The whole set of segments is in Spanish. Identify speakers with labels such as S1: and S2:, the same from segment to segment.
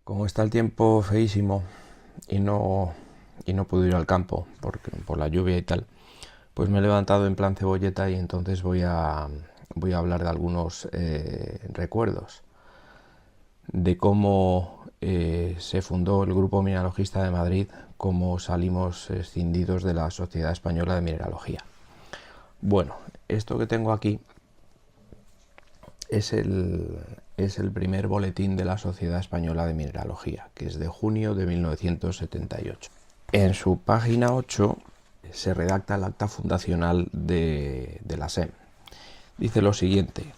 S1: Como está el tiempo feísimo y no puedo ir al campo por la lluvia y tal, pues me he levantado en plan cebolleta y entonces voy a hablar de algunos recuerdos de cómo se fundó el Grupo Mineralogista de Madrid, cómo salimos escindidos de la Sociedad Española de Mineralogía. Bueno, esto que tengo aquí es el primer boletín de la Sociedad Española de Mineralogía, que es de junio de 1978. En su página 8 se redacta el acta fundacional de la SEM. Dice lo siguiente: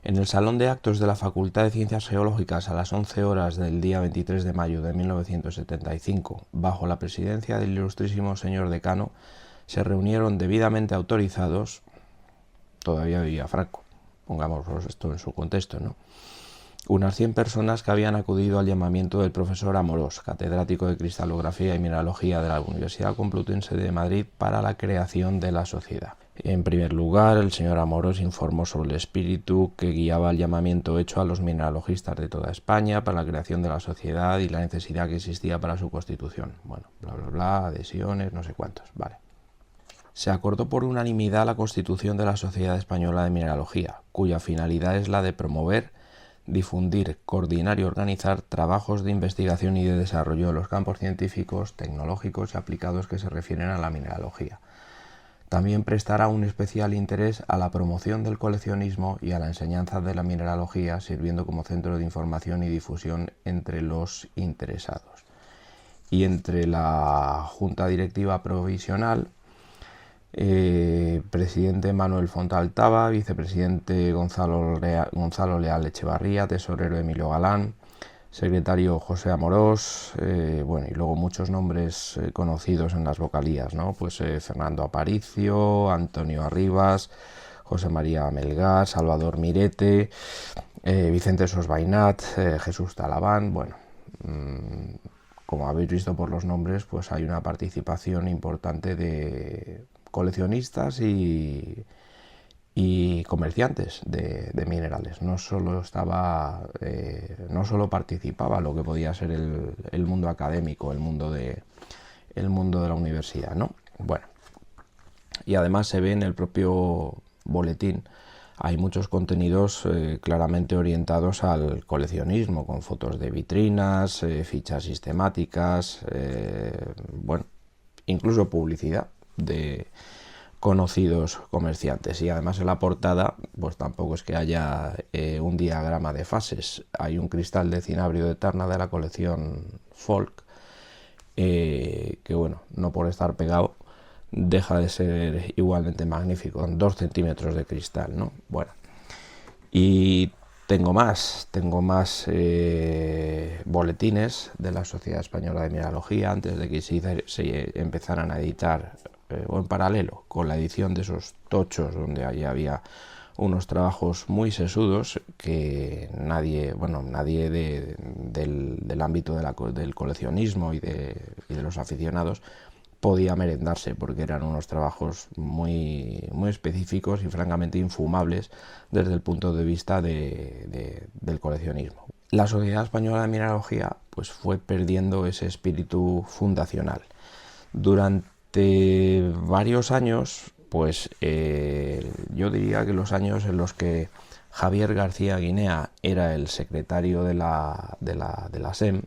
S1: en el Salón de Actos de la Facultad de Ciencias Geológicas a las 11 horas del día 23 de mayo de 1975, bajo la presidencia del ilustrísimo señor decano, se reunieron debidamente autorizados, todavía vivía Franco, pongámoslo esto en su contexto, ¿no?, unas 100 personas que habían acudido al llamamiento del profesor Amorós, catedrático de Cristalografía y Mineralogía de la Universidad Complutense de Madrid, para la creación de la sociedad. En primer lugar, el señor Amorós informó sobre el espíritu que guiaba el llamamiento hecho a los mineralogistas de toda España para la creación de la sociedad y la necesidad que existía para su constitución. Bueno, bla bla bla, adhesiones, no sé cuántos, vale. Se acordó por unanimidad la constitución de la Sociedad Española de Mineralogía, cuya finalidad es la de promover, difundir, coordinar y organizar trabajos de investigación y de desarrollo en los campos científicos, tecnológicos y aplicados que se refieren a la mineralogía. También prestará un especial interés a la promoción del coleccionismo y a la enseñanza de la mineralogía, sirviendo como centro de información y difusión entre los interesados. Y entre la Junta Directiva Provisional, presidente Manuel Fontaltaba, vicepresidente Gonzalo Leal Echevarría, tesorero Emilio Galán, secretario José Amorós, bueno, y luego muchos nombres conocidos en las vocalías, ¿no? Pues Fernando Aparicio, Antonio Arribas, José María Melgar, Salvador Mirete, Vicente Sosbainat, Jesús Talabán. Bueno, como habéis visto por los nombres, pues hay una participación importante de coleccionistas y comerciantes de minerales. No solo participaba lo que podía ser el mundo académico, el mundo de la universidad, ¿no? Bueno, y además se ve en el propio boletín, hay muchos contenidos claramente orientados al coleccionismo, con fotos de vitrinas, fichas sistemáticas, bueno, incluso publicidad de conocidos comerciantes. Y además en la portada pues tampoco es que haya un diagrama de fases. Hay un cristal de cinabrio de Terna de la colección Folk, que bueno, no por estar pegado deja de ser igualmente magnífico, con 2 centímetros de cristal, ¿no? Bueno, y tengo más boletines de la Sociedad Española de Mineralogía antes de que se empezaran a editar, o en paralelo con la edición de esos tochos, donde allí había unos trabajos muy sesudos que nadie del ámbito del coleccionismo y de los aficionados podía merendarse, porque eran unos trabajos muy específicos y francamente infumables desde el punto de vista del coleccionismo. La Sociedad Española de Mineralogía pues fue perdiendo ese espíritu fundacional. Durante varios años, pues yo diría que los años en los que Javier García Guinea era el secretario de la SEM,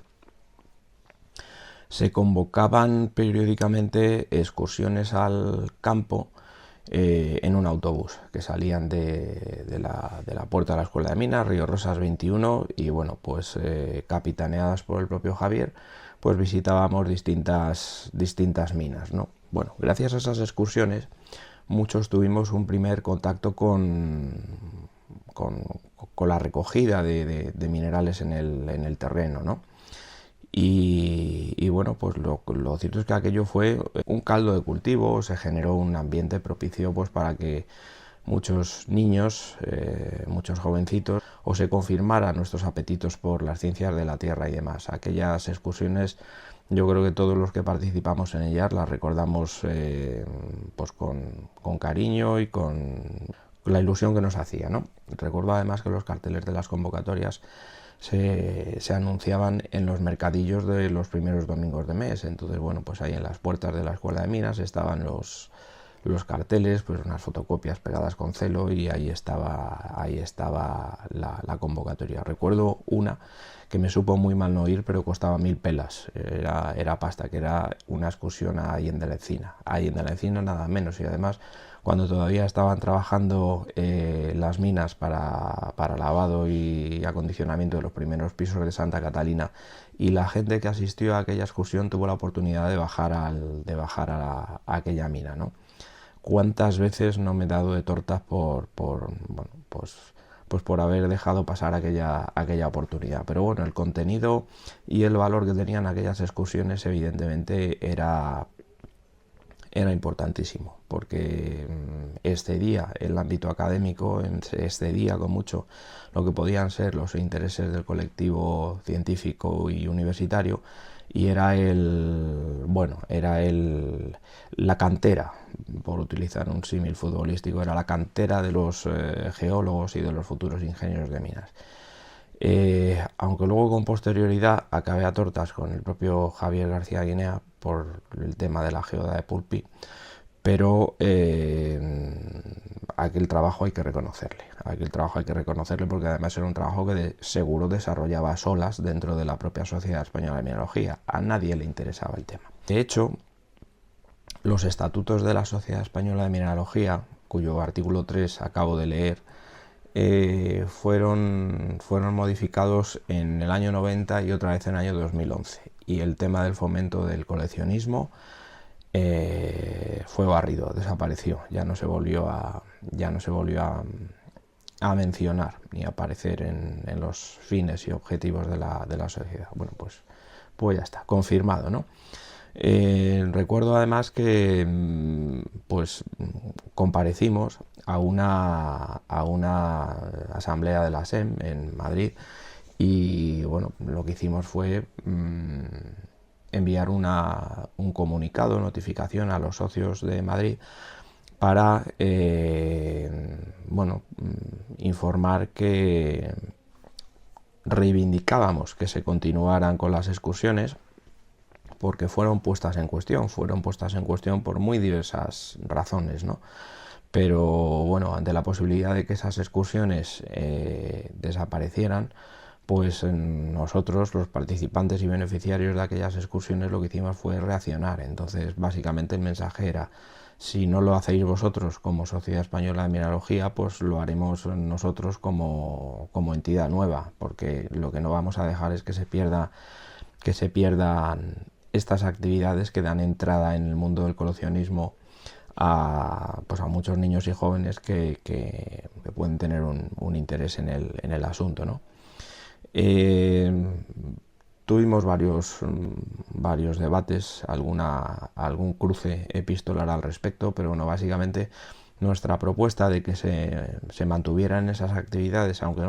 S1: se convocaban periódicamente excursiones al campo en un autobús que salían de la puerta de la Escuela de Minas, Río Rosas 21, y bueno, pues capitaneadas por el propio Javier, pues visitábamos distintas minas, ¿no? Bueno, gracias a esas excursiones muchos tuvimos un primer contacto con la recogida de minerales en el terreno, ¿no? Y bueno, pues lo cierto es que aquello fue un caldo de cultivo, se generó un ambiente propicio pues para que muchos niños, muchos jovencitos, o se confirmaran nuestros apetitos por las ciencias de la tierra y demás. Aquellas excursiones, yo creo que todos los que participamos en ellas las recordamos pues con cariño y con la ilusión que nos hacía, ¿no? Recuerdo además que los carteles de las convocatorias se anunciaban en los mercadillos de los primeros domingos de mes. Entonces, bueno, pues ahí en las puertas de la Escuela de Minas estaban los carteles, pues unas fotocopias pegadas con celo, y ahí estaba la convocatoria. Recuerdo una que me supo muy mal no ir, pero costaba 1000 pelas, era pasta, que era una excursión a Allende la Encina, nada menos, y además cuando todavía estaban trabajando las minas para lavado y acondicionamiento de los primeros pisos de Santa Catalina, y la gente que asistió a aquella excursión tuvo la oportunidad de bajar a aquella mina, ¿no? ¿Cuántas veces no me he dado de tortas bueno, pues por haber dejado pasar aquella oportunidad? Pero bueno, el contenido y el valor que tenían aquellas excursiones evidentemente era importantísimo, porque excedía el ámbito académico, excedía con mucho lo que podían ser los intereses del colectivo científico y universitario, y era la cantera, por utilizar un símil futbolístico, era la cantera de los geólogos y de los futuros ingenieros de minas. Aunque luego con posterioridad acabé a tortas con el propio Javier García Guinea por el tema de la geoda de Pulpí, pero aquel trabajo hay que reconocerle, porque además era un trabajo que seguro desarrollaba a solas dentro de la propia Sociedad Española de Mineralogía. A nadie le interesaba el tema. De hecho, los estatutos de la Sociedad Española de Mineralogía, cuyo artículo 3 acabo de leer, fueron modificados en el año 90 y otra vez en el año 2011, y el tema del fomento del coleccionismo fue barrido, desapareció, ya no se volvió a mencionar ni a aparecer en los fines y objetivos de la sociedad. Bueno, pues ya está, confirmado, ¿no? Recuerdo además que pues comparecimos a una asamblea de la SEM en Madrid, y bueno, lo que hicimos fue enviar un comunicado, notificación a los socios de Madrid para informar que reivindicábamos que se continuaran con las excursiones, porque fueron puestas en cuestión por muy diversas razones, ¿no? Pero bueno, ante la posibilidad de que esas excursiones desaparecieran, pues nosotros, los participantes y beneficiarios de aquellas excursiones, lo que hicimos fue reaccionar. Entonces, básicamente el mensaje era: si no lo hacéis vosotros como Sociedad Española de Mineralogía, pues lo haremos nosotros como entidad nueva, porque lo que no vamos a dejar es que se pierdan estas actividades que dan entrada en el mundo del coleccionismo a muchos niños y jóvenes que pueden tener un interés en el asunto, ¿no? Tuvimos varios debates, algún cruce epistolar al respecto, pero bueno, básicamente nuestra propuesta de que se mantuvieran esas actividades, aunque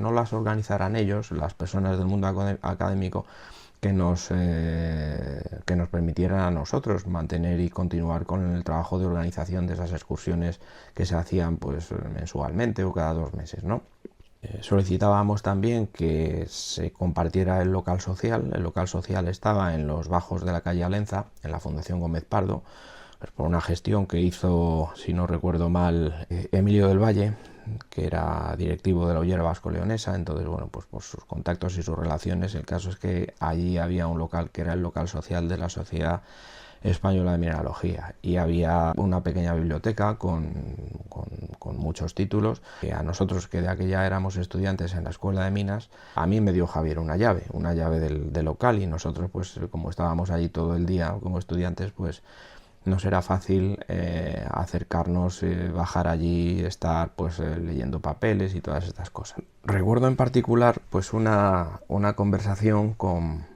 S1: no las organizaran ellos, las personas del mundo académico, que nos permitieran a nosotros mantener y continuar con el trabajo de organización de esas excursiones que se hacían pues mensualmente o cada 2 meses, ¿no? Solicitábamos también que se compartiera el local social. El local social estaba en los bajos de la calle Alenza, en la Fundación Gómez Pardo, pues por una gestión que hizo, si no recuerdo mal, Emilio del Valle, que era directivo de la Ollera Vasco-Leonesa. Entonces, bueno, pues por sus contactos y sus relaciones, el caso es que allí había un local que era el local social de la Sociedad Española de Mineralogía, y había una pequeña biblioteca con muchos títulos. A nosotros, que de aquella éramos estudiantes en la Escuela de Minas, a mí me dio Javier una llave del local, y nosotros, pues como estábamos allí todo el día como estudiantes, pues nos era fácil acercarnos, bajar allí, estar pues leyendo papeles y todas estas cosas. Recuerdo en particular pues una conversación con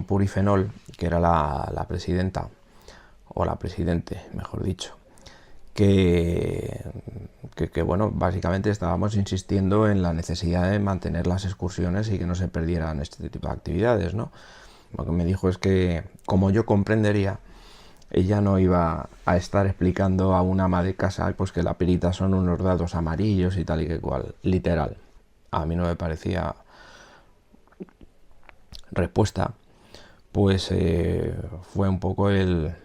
S1: Puri Fenol, que era la presidenta, o la presidente, mejor dicho, que bueno, básicamente estábamos insistiendo en la necesidad de mantener las excursiones y que no se perdieran este tipo de actividades, ¿no? Lo que me dijo es que, como yo comprendería, ella no iba a estar explicando a una ama de casa pues que la pirita son unos dados amarillos y tal y que cual, literal. A mí no me parecía respuesta, pues fue un poco la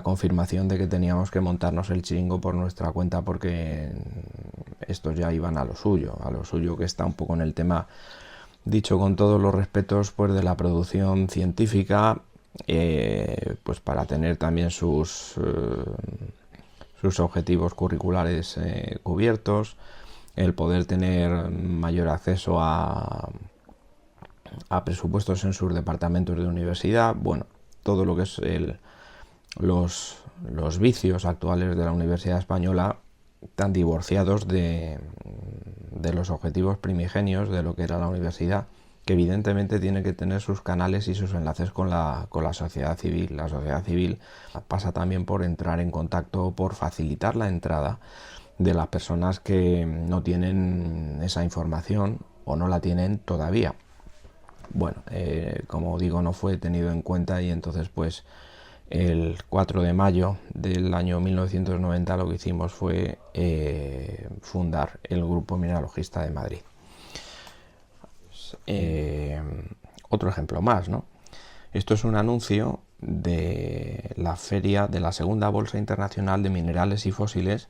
S1: confirmación de que teníamos que montarnos el chiringo por nuestra cuenta, porque estos ya iban a lo suyo, que está un poco en el tema, dicho con todos los respetos, pues de la producción científica, pues para tener también sus objetivos curriculares cubiertos, el poder tener mayor acceso a presupuestos en sus departamentos de universidad, bueno, todo lo que es los vicios actuales de la Universidad Española, tan divorciados de los objetivos primigenios de lo que era la universidad, que evidentemente tiene que tener sus canales y sus enlaces con la sociedad civil. La sociedad civil pasa también por entrar en contacto, por facilitar la entrada de las personas que no tienen esa información o no la tienen todavía. Bueno, como digo, no fue tenido en cuenta, y entonces pues el 4 de mayo del año 1990 lo que hicimos fue fundar el Grupo Mineralogista de Madrid. Otro ejemplo más, ¿no? Esto es un anuncio de la feria de la segunda Bolsa Internacional de Minerales y Fósiles,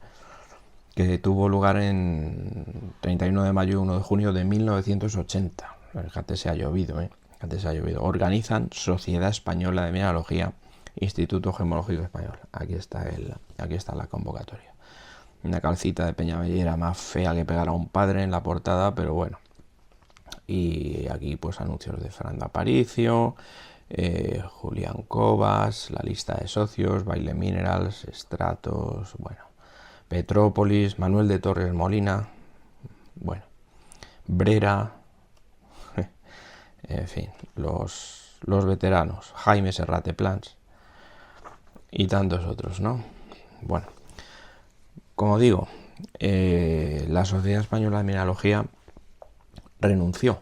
S1: que tuvo lugar en 31 de mayo y 1 de junio de 1980. Fíjate, se ha llovido, Fíjate, se ha llovido. Organizan Sociedad Española de Mineralogía, Instituto Gemológico Español. Aquí está la convocatoria. Una calcita de Peñabellera más fea que pegar a un padre en la portada, pero bueno. Y aquí pues anuncios de Fernando Aparicio, Julián Cobas, la lista de socios, Baile Minerals, Stratos, bueno, Petrópolis, Manuel de Torres Molina, bueno, Brera, en fin, los veteranos, Jaime Serrate Plans y tantos otros, ¿no? Bueno, como digo, la Sociedad Española de Mineralogía renunció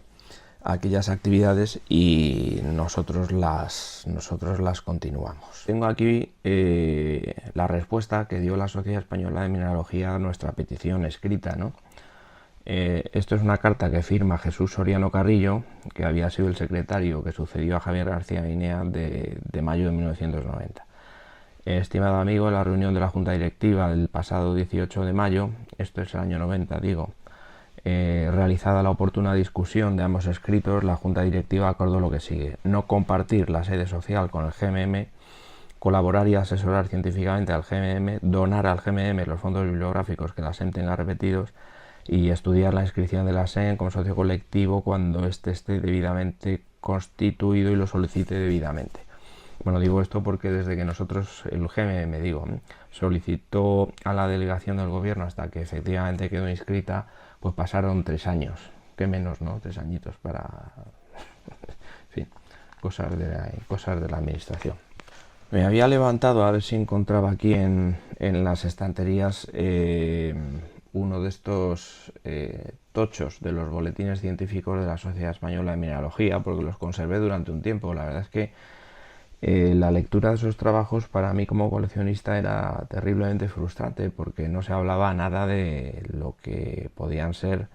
S1: a aquellas actividades y nosotros las continuamos. Tengo aquí la respuesta que dio la Sociedad Española de Mineralogía a nuestra petición escrita, ¿no? Esto es una carta que firma Jesús Soriano Carrillo, que había sido el secretario que sucedió a Javier García Guinea de mayo de 1990. Estimado amigo, en la reunión de la Junta Directiva del pasado 18 de mayo, esto es el año 90, digo, realizada la oportuna discusión de ambos escritos, la Junta Directiva acordó lo que sigue: no compartir la sede social con el GMM, colaborar y asesorar científicamente al GMM, donar al GMM los fondos bibliográficos que la SEM tenga repetidos y estudiar la inscripción de la SEM como socio colectivo cuando éste esté debidamente constituido y lo solicite debidamente. Bueno, digo esto porque desde que nosotros, el GMM, solicitó a la delegación del gobierno hasta que efectivamente quedó inscrita, pues pasaron 3 años, que menos, ¿no? 3 añitos para, en fin, cosas de la administración. Me había levantado a ver si encontraba aquí en las estanterías uno de estos tochos de los boletines científicos de la Sociedad Española de Mineralogía, porque los conservé durante un tiempo. La verdad es que la lectura de esos trabajos para mí como coleccionista era terriblemente frustrante, porque no se hablaba nada de lo que podían ser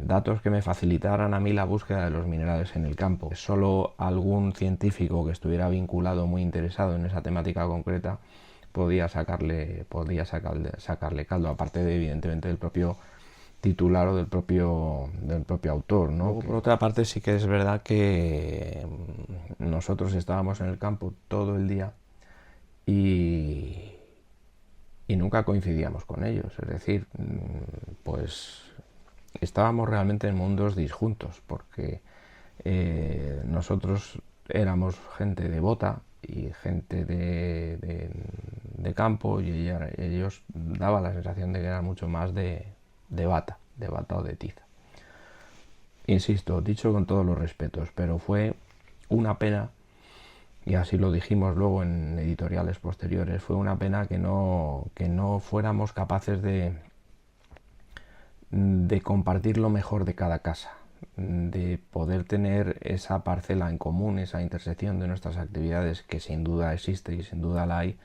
S1: datos que me facilitaran a mí la búsqueda de los minerales en el campo. Solo algún científico que estuviera vinculado, muy interesado en esa temática concreta, podía sacarle caldo, aparte de, evidentemente, del propio titular o del propio autor, ¿no? Luego, por otra parte, sí que es verdad que nosotros estábamos en el campo todo el día y nunca coincidíamos con ellos, es decir, pues estábamos realmente en mundos disjuntos, porque nosotros éramos gente devota y gente de campo, y ellos daban la sensación de que eran mucho más de bata o de tiza. Insisto, dicho con todos los respetos, pero fue una pena, y así lo dijimos luego en editoriales posteriores, fue una pena que no fuéramos capaces de compartir lo mejor de cada casa, de poder tener esa parcela en común, esa intersección de nuestras actividades, que sin duda existe y sin duda la hay,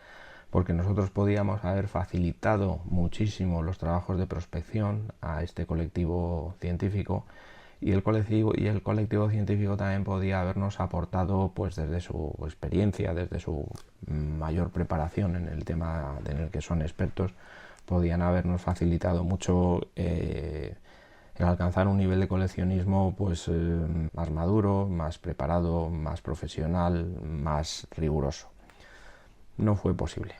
S1: porque nosotros podíamos haber facilitado muchísimo los trabajos de prospección a este colectivo científico y el colectivo científico también podía habernos aportado, pues desde su experiencia, desde su mayor preparación en el tema en el que son expertos, podían habernos facilitado mucho el alcanzar un nivel de coleccionismo pues más maduro, más preparado, más profesional, más riguroso. No fue posible.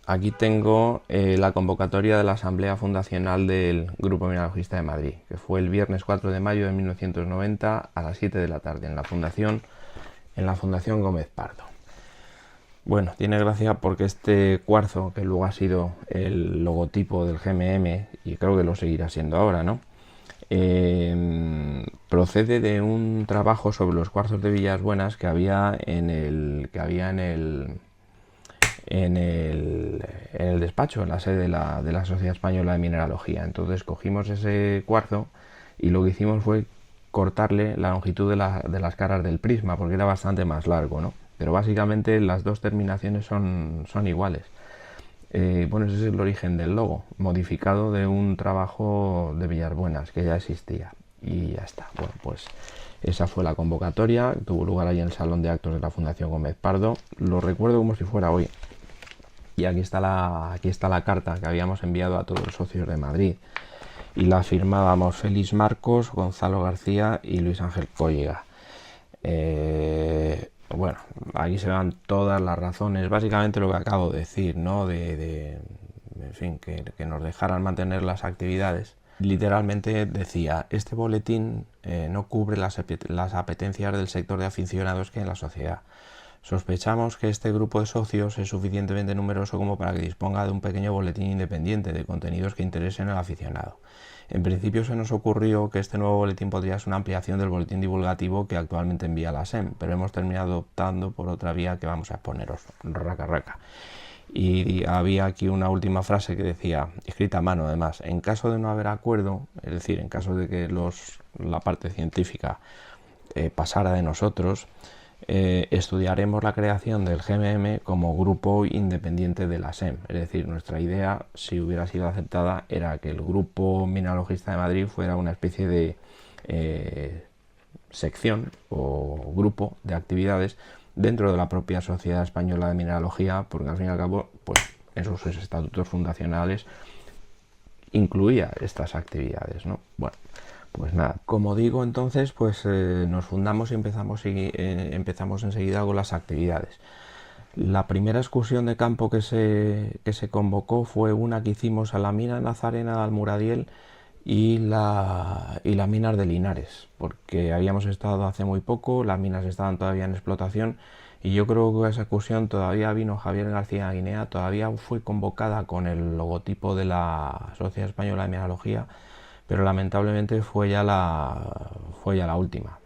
S1: Aquí tengo la convocatoria de la Asamblea Fundacional del Grupo Mineralogista de Madrid, que fue el viernes 4 de mayo de 1990 a las 7 de la tarde en la Fundación Gómez Pardo. Bueno, tiene gracia porque este cuarzo, que luego ha sido el logotipo del GMM, y creo que lo seguirá siendo ahora, ¿no? Procede de un trabajo sobre los cuarzos de Villas Buenas que había en el despacho, en la sede de la Sociedad Española de Mineralogía. Entonces cogimos ese cuarzo y lo que hicimos fue cortarle la longitud de las caras del prisma, porque era bastante más largo, ¿no? Pero básicamente las dos terminaciones son iguales. Bueno, ese es el origen del logo, modificado de un trabajo de Villas Buenas que ya existía. Y ya está. Bueno, pues esa fue la convocatoria, tuvo lugar allí en el Salón de Actos de la Fundación Gómez Pardo. Lo recuerdo como si fuera hoy. Y aquí está la carta que habíamos enviado a todos los socios de Madrid. Y la firmábamos Félix Marcos, Gonzalo García y Luis Ángel Cóllega. Bueno, aquí se dan todas las razones, básicamente lo que acabo de decir, ¿no? En fin, que nos dejaran mantener las actividades. Literalmente decía, este boletín no cubre las apetencias del sector de aficionados que hay en la sociedad. Sospechamos que este grupo de socios es suficientemente numeroso como para que disponga de un pequeño boletín independiente de contenidos que interesen al aficionado. En principio se nos ocurrió que este nuevo boletín podría ser una ampliación del boletín divulgativo que actualmente envía la SEM, pero hemos terminado optando por otra vía que vamos a exponeros, raca. Y había aquí una última frase que decía, escrita a mano además, en caso de no haber acuerdo, es decir, en caso de que la parte científica pasara de nosotros, estudiaremos la creación del GMM como grupo independiente de la SEM. Es decir, nuestra idea, si hubiera sido aceptada, era que el Grupo Mineralogista de Madrid fuera una especie de sección o grupo de actividades dentro de la propia Sociedad Española de Mineralogía, porque al fin y al cabo, pues en sus estatutos fundacionales incluía estas actividades, ¿no? Bueno, pues nada, como digo, entonces pues nos fundamos y empezamos enseguida con las actividades. La primera excursión de campo que se convocó fue una que hicimos a la mina Nazarena de Almuradiel y las minas de Linares, porque habíamos estado hace muy poco, las minas estaban todavía en explotación y yo creo que esa excursión todavía vino Javier García Guinea, todavía fue convocada con el logotipo de la Sociedad Española de Mineralogía, pero lamentablemente fue ya la última.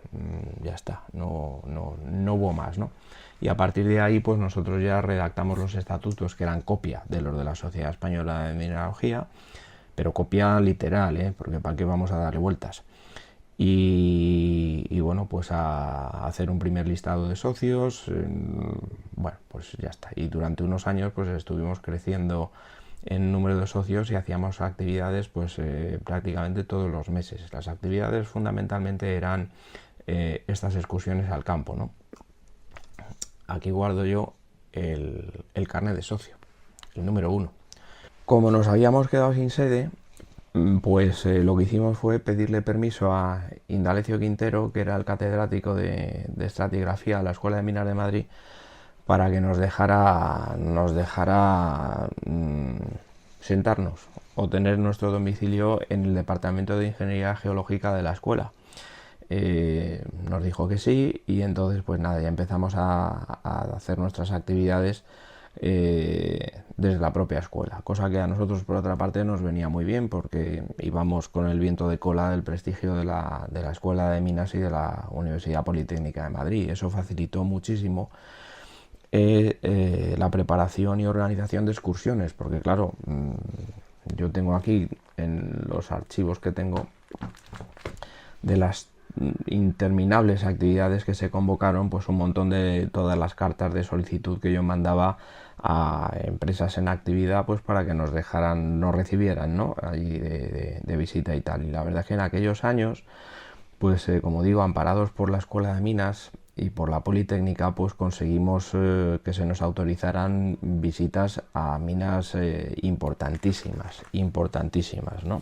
S1: Ya está, no hubo más, ¿no? Y a partir de ahí pues nosotros ya redactamos los estatutos que eran copia de los de la Sociedad Española de Mineralogía, pero copia literal, porque para qué vamos a darle vueltas. Y bueno, pues a hacer un primer listado de socios, bueno, pues ya está. Y durante unos años pues estuvimos creciendo en número de socios y hacíamos actividades pues prácticamente todos los meses. Las actividades fundamentalmente eran estas excursiones al campo, ¿no? Aquí guardo yo el carnet de socio, el número 1. Como nos habíamos quedado sin sede, pues lo que hicimos fue pedirle permiso a Indalecio Quintero, que era el catedrático de estratigrafía de la Escuela de Minas de Madrid, para que nos dejara sentarnos o tener nuestro domicilio en el Departamento de Ingeniería Geológica de la escuela. Nos dijo que sí y entonces pues nada, ya empezamos a hacer nuestras actividades desde la propia escuela, cosa que a nosotros por otra parte nos venía muy bien porque íbamos con el viento de cola del prestigio de la Escuela de Minas y de la Universidad Politécnica de Madrid. Eso facilitó muchísimo la preparación y organización de excursiones, porque claro, yo tengo aquí en los archivos que tengo de las interminables actividades que se convocaron, pues un montón de todas las cartas de solicitud que yo mandaba a empresas en actividad, pues para que nos dejaran, nos recibieran, ¿no? Allí de visita y tal. Y la verdad es que en aquellos años, pues como digo, amparados por la Escuela de Minas y por la Politécnica, pues conseguimos que se nos autorizaran visitas a minas importantísimas, ¿no?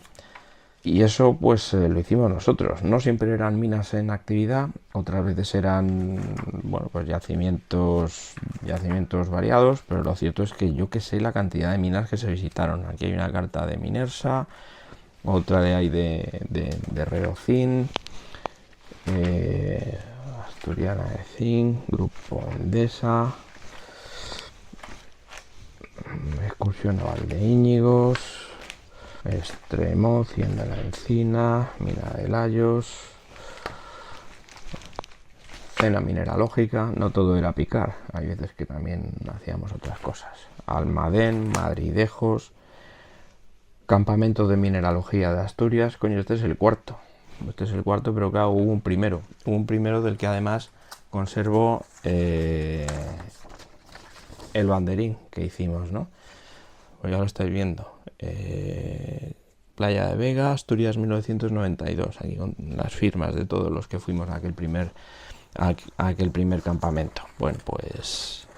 S1: Y eso pues lo hicimos nosotros. No siempre eran minas en actividad, otras veces eran, bueno, pues yacimientos variados, pero lo cierto es que yo que sé la cantidad de minas que se visitaron. Aquí hay una carta de Minersa, otra de ahí de Reocin, Asturiana de Zinc, Grupo Endesa, Excursión Naval de Íñigos, Extremo, Hacienda de la Encina, Mina de Layos, Cena mineralógica. No todo era picar, hay veces que también hacíamos otras cosas. Almadén, Madridejos, Campamento de Mineralogía de Asturias. Coño, este es el cuarto, pero claro, hubo un primero del que además conservo el banderín que hicimos, ¿no? Pues ya lo estáis viendo. Playa de Vega, Asturias 1992, aquí con las firmas de todos los que fuimos a aquel primer campamento. Bueno, pues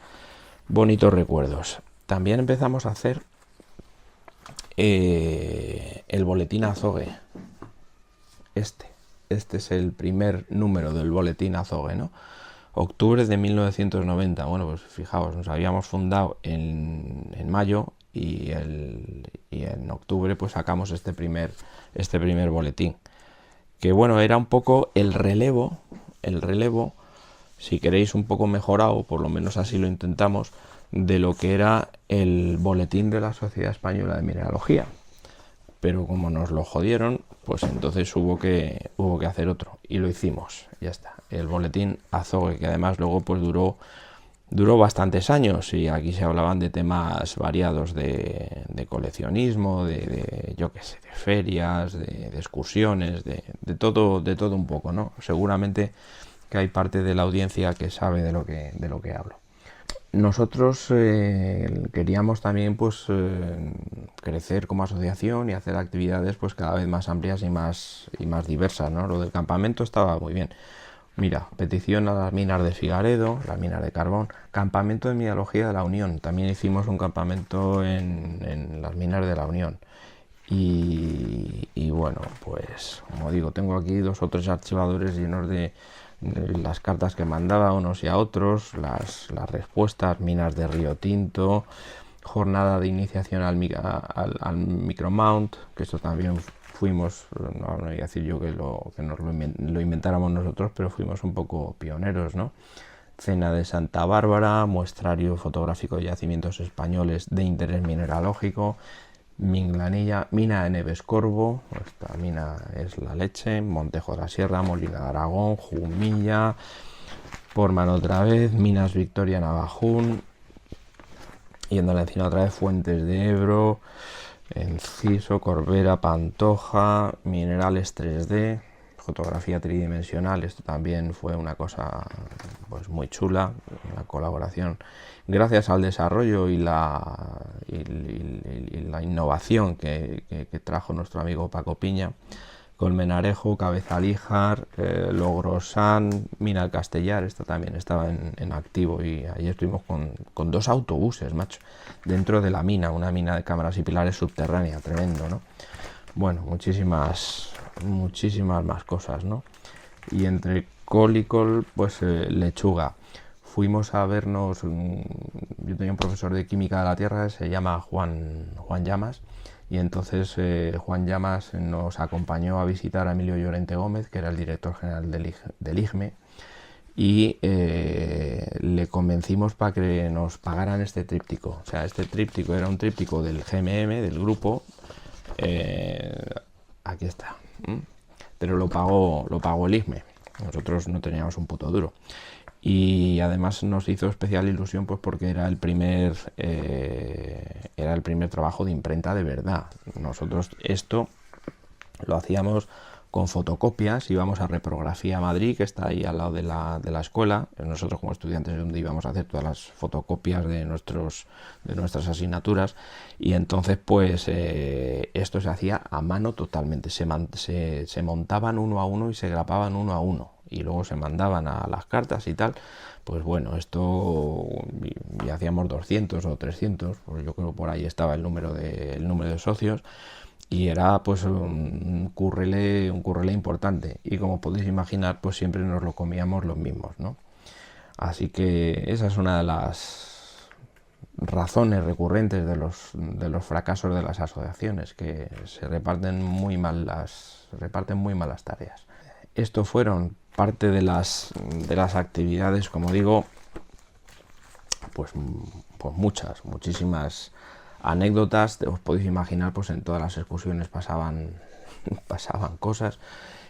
S1: bonitos recuerdos. También empezamos a hacer el boletín Azogue. Este es el primer número del boletín Azogue, ¿no? Octubre de 1990. Bueno, pues fijaos, nos habíamos fundado en mayo y en octubre pues sacamos este primer boletín, que bueno, era un poco el relevo, si queréis un poco mejorado, por lo menos así lo intentamos, de lo que era el boletín de la Sociedad Española de Mineralogía. Pero como nos lo jodieron, pues entonces hubo que hacer otro, y lo hicimos, ya está, el boletín Azogue, que además luego pues duró bastantes años, y aquí se hablaban de temas variados de coleccionismo, yo qué sé, de ferias, de excursiones, de todo un poco, ¿no? Seguramente que hay parte de la audiencia que sabe de lo que hablo. Nosotros queríamos también pues crecer como asociación y hacer actividades pues cada vez más amplias y más diversas, ¿no? Lo del campamento estaba muy bien. Mira, petición a las minas de Figaredo, las minas de carbón, campamento de mineralogía de la Unión. También hicimos un campamento en las minas de la Unión. Y bueno, pues como digo, tengo aquí 2 o 3 archivadores llenos de las cartas que mandaba a unos y a otros, las respuestas, minas de Río Tinto, jornada de iniciación al micromount, que esto también fuimos, no voy a decir yo que nos lo inventáramos nosotros, pero fuimos un poco pioneros, ¿no? Cena de Santa Bárbara, muestrario fotográfico de yacimientos españoles de interés mineralógico, Minglanilla, mina de Neves Corvo, esta mina es la leche, Montejo de la Sierra, Molina de Aragón, Jumilla, Portman otra vez, Minas Victoria Navajún, yendo a la Encina otra vez, Fuentes de Ebro, Enciso, Corbera, Pantoja, Minerales 3D, fotografía tridimensional. Esto también fue una cosa pues muy chula, la colaboración, gracias al desarrollo y la innovación que trajo nuestro amigo Paco Piña. Colmenarejo, Cabezalíjar, Logrosan, Mina del Castellar, esto también estaba en activo, y ahí estuvimos con 2 autobuses, macho, dentro de la mina, una mina de cámaras y pilares subterránea, tremendo, ¿no? Bueno, muchísimas más cosas, ¿no? Y entre col y col, pues lechuga. Fuimos a vernos, yo tenía un profesor de química de la Tierra, se llama Juan Llamas, y entonces Juan Llamas nos acompañó a visitar a Emilio Llorente Gómez, que era el director general del IGME, y le convencimos para que nos pagaran este tríptico. O sea, este tríptico era un tríptico del GMM, del grupo, aquí está, pero lo pagó el IGME, nosotros no teníamos un puto duro. Y además nos hizo especial ilusión pues porque era el primer trabajo de imprenta de verdad. Nosotros esto lo hacíamos con fotocopias, íbamos a Reprografía Madrid, que está ahí al lado de la escuela. Nosotros como estudiantes es donde íbamos a hacer todas las fotocopias de nuestras asignaturas, y entonces pues esto se hacía a mano totalmente, se montaban uno a uno y se grapaban uno a uno, y luego se mandaban a las cartas y tal. Pues bueno, esto y hacíamos 200 o 300, pues yo creo por ahí estaba el número de socios, y era pues un currele importante, y como podéis imaginar pues siempre nos lo comíamos los mismos, ¿no? Así que esa es una de las razones recurrentes de los fracasos de las asociaciones, que se reparten muy mal las tareas. Esto fueron parte de las actividades, como digo, pues muchísimas anécdotas. Os podéis imaginar, pues en todas las excursiones pasaban cosas,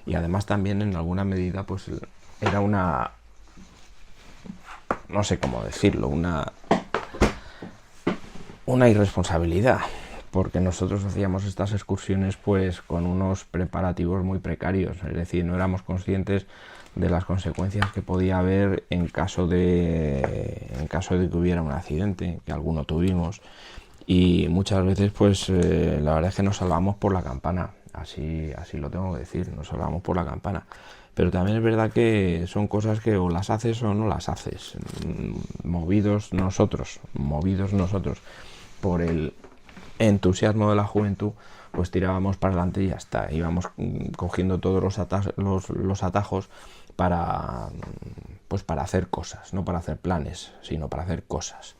S1: y además también en alguna medida pues era una, no sé cómo decirlo, una irresponsabilidad, porque nosotros hacíamos estas excursiones pues con unos preparativos muy precarios, es decir, no éramos conscientes de las consecuencias que podía haber en caso de que hubiera un accidente, que alguno tuvimos, y muchas veces pues la verdad es que nos salvamos por la campana, así lo tengo que decir, nos salvamos por la campana. Pero también es verdad que son cosas que o las haces o no las haces, movidos nosotros por el entusiasmo de la juventud, pues tirábamos para adelante y ya está, íbamos cogiendo todos los atajos para hacer cosas, no para hacer planes, sino para hacer cosas.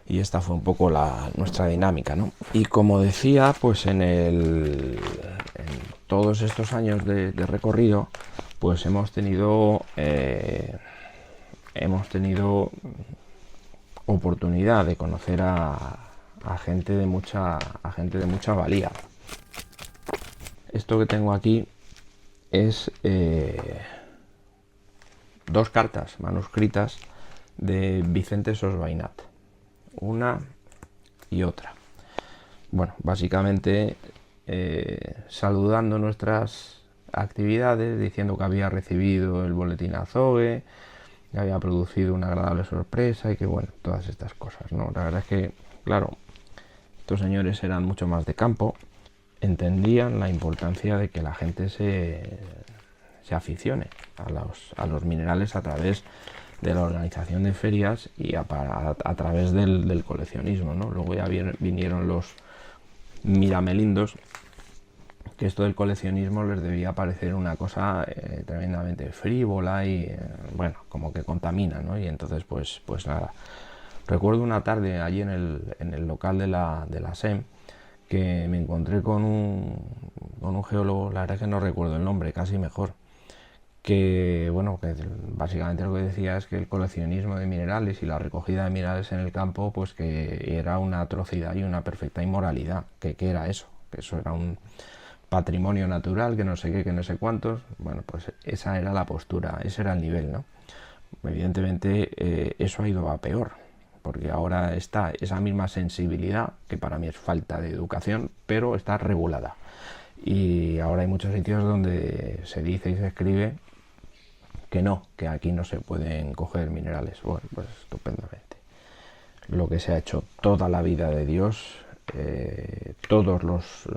S1: Y esta fue un poco nuestra dinámica, ¿no? Y como decía, pues en todos estos años de recorrido, pues hemos tenido oportunidad de conocer a gente de mucha valía. Esto que tengo aquí es 2 cartas manuscritas de Vicente Sosbainat, una y otra. Bueno, básicamente saludando nuestras actividades, diciendo que había recibido el boletín Azogue, que había producido una agradable sorpresa, y que bueno, todas estas cosas, ¿no? La verdad es que, claro, estos señores eran mucho más de campo, entendían la importancia de que la gente se aficione a los minerales a través de la organización de ferias y a través del coleccionismo, ¿no? Luego ya vinieron los miramelindos, que esto del coleccionismo les debía parecer una cosa tremendamente frívola y bueno, como que contamina, ¿no? Y entonces pues nada. Recuerdo una tarde allí en el local de la SEM, que me encontré con un geólogo, la verdad es que no recuerdo el nombre, casi mejor, que bueno, que básicamente lo que decía es que el coleccionismo de minerales y la recogida de minerales en el campo, pues que era una atrocidad y una perfecta inmoralidad, que era eso, que eso era un patrimonio natural, que no sé qué, que no sé cuántos. Bueno, pues esa era la postura, ese era el nivel, ¿no? Evidentemente eso ha ido a peor, porque ahora está esa misma sensibilidad, que para mí es falta de educación, pero está regulada. Y ahora hay muchos sitios donde se dice y se escribe que no, que aquí no se pueden coger minerales. Bueno, pues estupendamente. Lo que se ha hecho toda la vida de Dios, todos los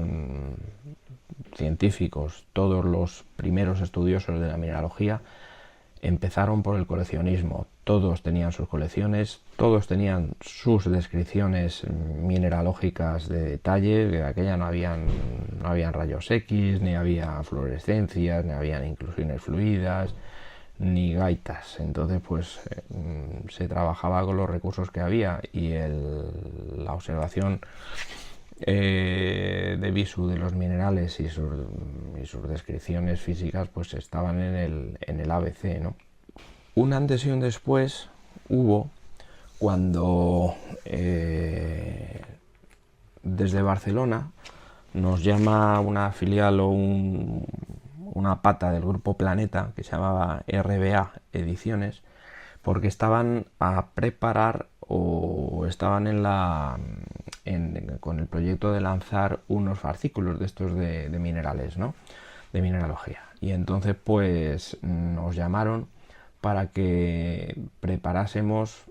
S1: científicos, todos los primeros estudiosos de la mineralogía empezaron por el coleccionismo. Todos tenían sus colecciones, todos tenían sus descripciones mineralógicas de detalle. De aquella no habían rayos X, ni había fluorescencias, ni habían inclusiones fluidas, ni gaitas. Entonces pues se trabajaba con los recursos que había, y la observación de visu de los minerales y sus descripciones físicas pues estaban en el ABC, ¿no? Un antes y un después hubo cuando desde Barcelona nos llama una filial o una pata del grupo Planeta, que se llamaba RBA Ediciones, porque estaban a preparar o estaban con el proyecto de lanzar unos fascículos de estos de minerales, ¿no? De mineralogía. Y entonces pues nos llamaron para que preparásemos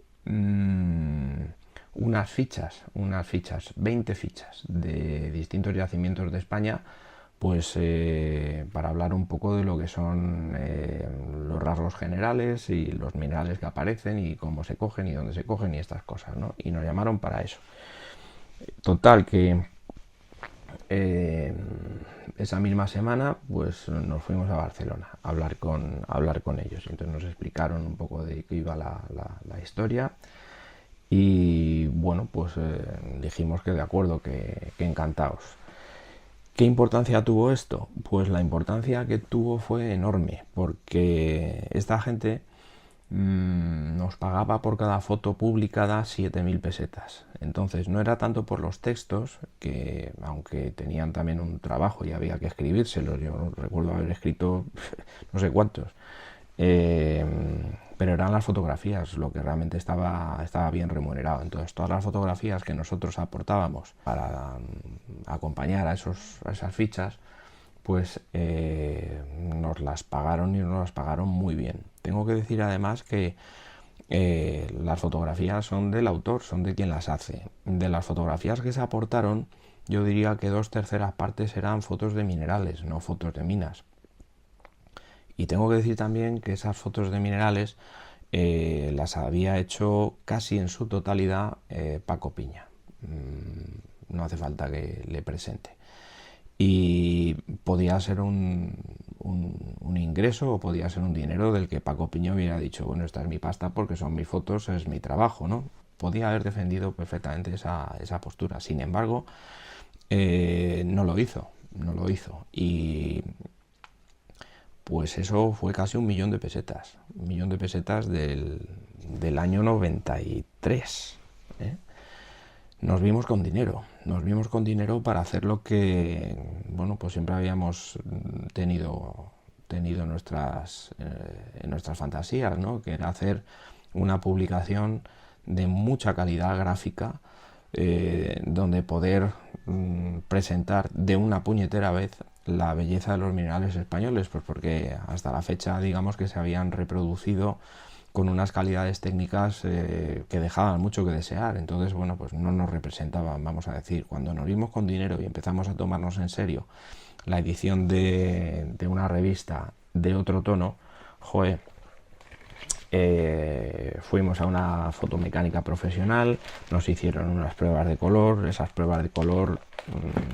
S1: unas fichas, 20 fichas de distintos yacimientos de España, pues para hablar un poco de lo que son los rasgos generales y los minerales que aparecen y cómo se cogen y dónde se cogen y estas cosas, ¿no? Y nos llamaron para eso. Total, que esa misma semana pues nos fuimos a Barcelona a hablar con ellos. Entonces nos explicaron un poco de qué iba la historia y bueno, pues dijimos que de acuerdo, que encantados. ¿Qué importancia tuvo esto? Pues la importancia que tuvo fue enorme, porque esta gente nos pagaba por cada foto publicada 7.000 pesetas. Entonces no era tanto por los textos, que aunque tenían también un trabajo y había que escribírselos, yo recuerdo haber escrito no sé cuántos, eh, pero eran las fotografías lo que realmente estaba bien remunerado. Entonces todas las fotografías que nosotros aportábamos para acompañar a esas fichas, pues nos las pagaron y nos las pagaron muy bien. Tengo que decir además que las fotografías son del autor, son de quien las hace. De las fotografías que se aportaron, yo diría que 2/3 partes eran fotos de minerales, no fotos de minas. Y tengo que decir también que esas fotos de minerales las había hecho casi en su totalidad Paco Piña. No hace falta que le presente. Y podía ser un ingreso o podía ser un dinero del que Paco Piña hubiera dicho, bueno, esta es mi pasta porque son mis fotos, es mi trabajo, ¿no? Podía haber defendido perfectamente esa postura. Sin embargo, no lo hizo. Y pues eso fue casi 1.000.000 de pesetas. 1.000.000 de pesetas del año 93. Nos vimos con dinero para hacer lo que, bueno, pues siempre habíamos tenido en nuestras fantasías, ¿no? Que era hacer una publicación de mucha calidad gráfica, donde poder presentar de una puñetera vez la belleza de los minerales españoles, pues porque hasta la fecha digamos que se habían reproducido con unas calidades técnicas que dejaban mucho que desear. Entonces, bueno, pues no nos representaban, vamos a decir. Cuando nos vimos con dinero y empezamos a tomarnos en serio la edición de una revista de otro tono, joder, fuimos a una fotomecánica profesional, nos hicieron unas pruebas de color. Esas pruebas de color,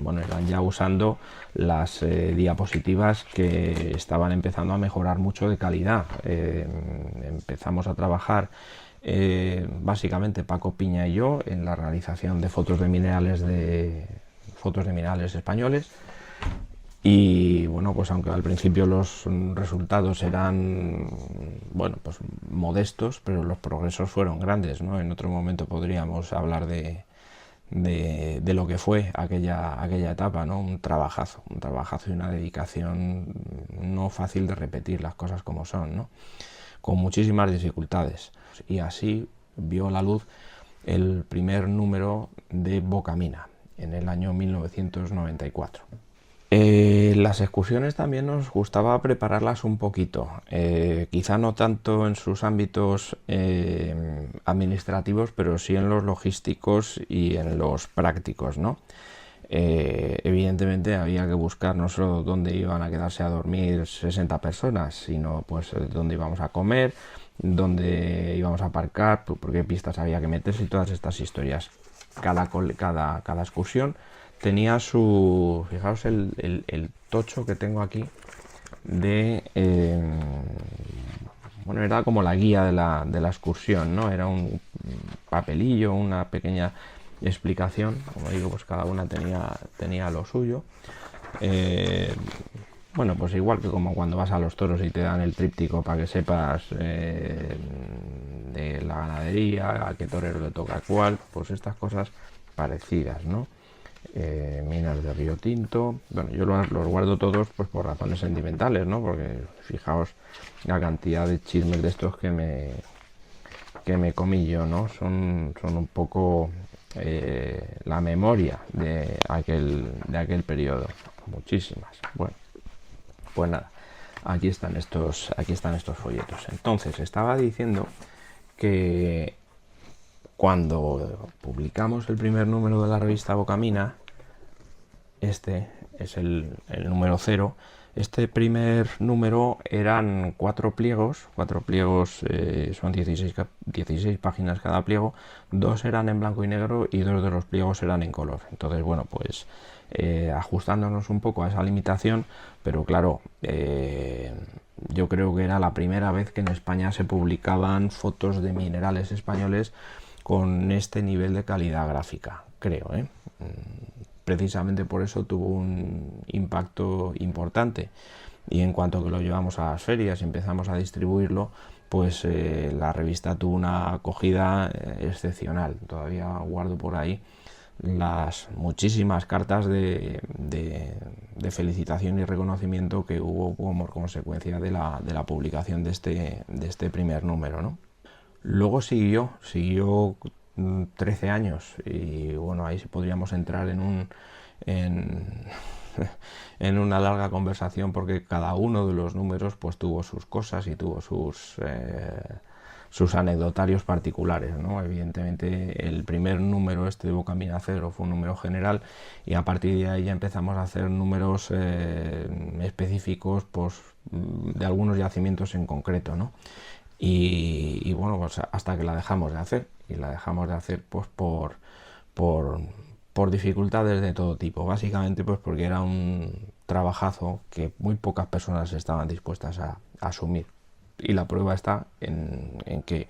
S1: bueno, eran ya usando las diapositivas que estaban empezando a mejorar mucho de calidad. Empezamos a trabajar básicamente Paco Piña y yo en la realización de fotos de minerales españoles. Y bueno, pues aunque al principio los resultados eran, bueno, pues modestos, pero los progresos fueron grandes, ¿no? En otro momento podríamos hablar de lo que fue aquella etapa, ¿no? Un trabajazo y una dedicación no fácil de repetir, las cosas como son, ¿no? Con muchísimas dificultades. Y así vio la luz el primer número de Bocamina en el año 1994. Las excursiones también nos gustaba prepararlas un poquito, quizá no tanto en sus ámbitos administrativos, pero sí en los logísticos y en los prácticos, ¿no? Evidentemente había que buscar no solo dónde iban a quedarse a dormir 60 personas, sino pues dónde íbamos a comer, dónde íbamos a aparcar, por qué pistas había que meterse y todas estas historias. Cada excursión tenía su, fijaos el tocho que tengo aquí de, bueno, era como la guía de la excursión, ¿no? Era un papelillo, una pequeña explicación, como digo, pues cada una tenía lo suyo. Bueno, pues igual que como cuando vas a los toros y te dan el tríptico para que sepas de la ganadería, a qué torero le toca cuál, pues estas cosas parecidas, ¿no? Minas de Río Tinto. Bueno, yo los guardo todos pues por razones sentimentales, ¿no? Porque fijaos la cantidad de chismes de estos que me comí yo, ¿no? Son un poco la memoria de aquel periodo. Muchísimas. Bueno, pues nada. aquí están estos folletos. Entonces, estaba diciendo que cuando publicamos el primer número de la revista Bocamina, este es el número 0. Este primer número eran 4 pliegos, son 16 páginas cada pliego, 2 eran en blanco y negro y 2 de los pliegos eran en color. Entonces, bueno, pues ajustándonos un poco a esa limitación, pero claro, yo creo que era la primera vez que en España se publicaban fotos de minerales españoles con este nivel de calidad gráfica, creo, ¿eh? Precisamente por eso tuvo un impacto importante, y en cuanto que lo llevamos a las ferias y empezamos a distribuirlo, pues la revista tuvo una acogida excepcional. Todavía guardo por ahí las muchísimas cartas de felicitación y reconocimiento que hubo como consecuencia de la publicación de este primer número, ¿no? Luego siguió 13 años, y bueno, ahí podríamos entrar en una larga conversación, porque cada uno de los números pues tuvo sus cosas y tuvo sus anecdotarios particulares, ¿no? Evidentemente el primer número de Bocamina 0 fue un número general, y a partir de ahí ya empezamos a hacer números específicos pues, de algunos yacimientos en concreto, ¿no? Y bueno, pues hasta que la dejamos de hacer, y la dejamos de hacer pues por dificultades de todo tipo, básicamente pues porque era un trabajazo que muy pocas personas estaban dispuestas a asumir, y la prueba está en que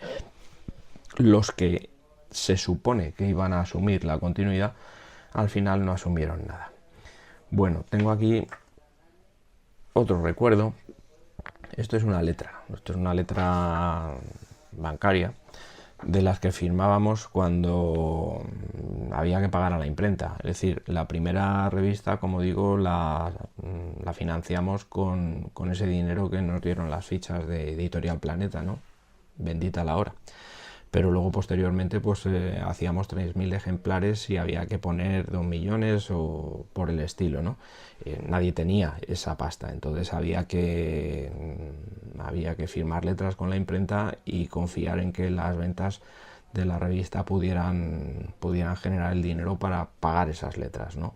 S1: los que se supone que iban a asumir la continuidad al final no asumieron nada. Bueno, tengo aquí otro recuerdo. Esto es una letra bancaria de las que firmábamos cuando había que pagar a la imprenta. Es decir, la primera revista, como digo, la financiamos con ese dinero que nos dieron las fichas de Editorial Planeta, ¿no? Bendita la hora. Pero luego posteriormente pues hacíamos 3.000 ejemplares y había que poner 2 millones o por el estilo, ¿no? Nadie tenía esa pasta, entonces había que firmar letras con la imprenta y confiar en que las ventas de la revista pudieran generar el dinero para pagar esas letras, ¿no?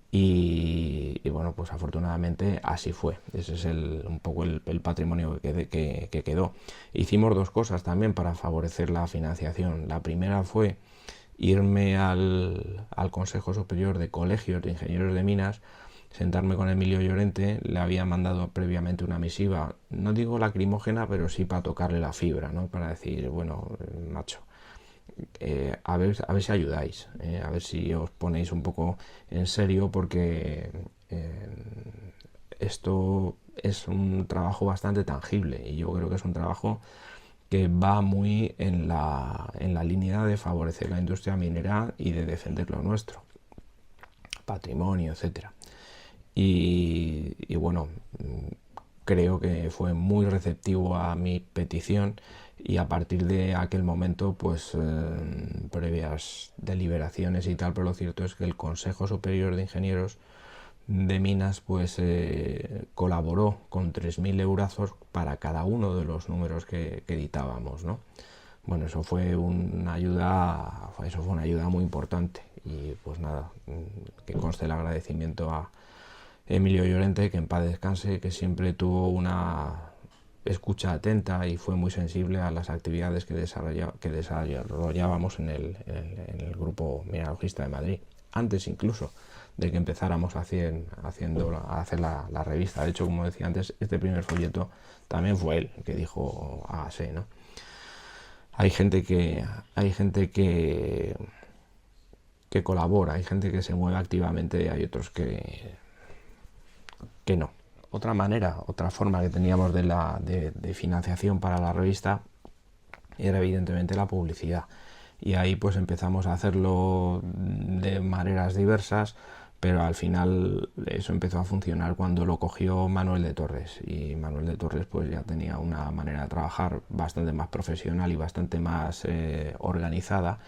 S1: Y bueno, pues afortunadamente así fue. Ese es un poco el patrimonio que quedó. Hicimos 2 cosas también para favorecer la financiación. La primera fue irme al Consejo Superior de Colegios de Ingenieros de Minas, sentarme con Emilio Llorente. Le había mandado previamente una misiva, no digo lacrimógena, pero sí para tocarle la fibra, ¿no? Para decir, bueno, macho, a ver si ayudáis, a ver si os ponéis un poco en serio, porque esto es un trabajo bastante tangible, y yo creo que es un trabajo que va muy en la línea de favorecer la industria minera y de defender lo nuestro, patrimonio, etcétera. Y bueno, creo que fue muy receptivo a mi petición, y a partir de aquel momento pues previas deliberaciones y tal, pero lo cierto es que el Consejo Superior de Ingenieros de Minas pues colaboró con 3.000 eurazos para cada uno de los números que editábamos, ¿no? Bueno, eso fue una ayuda muy importante, y pues nada, que conste el agradecimiento a Emilio Llorente, que en paz descanse, que siempre tuvo una escucha atenta y fue muy sensible a las actividades que desarrollábamos en el Grupo Mineralogista de Madrid, antes incluso de que empezáramos a hacer la revista. De hecho, como decía antes, este primer folleto también fue él que dijo hágase, ¿no? Hay gente que colabora, hay gente que se mueve activamente, y hay otros que no. Otra forma que teníamos de financiación para la revista era evidentemente la publicidad, y ahí pues empezamos a hacerlo de maneras diversas, pero al final eso empezó a funcionar cuando lo cogió Manuel de Torres, y Manuel de Torres pues ya tenía una manera de trabajar bastante más profesional y bastante más organizada,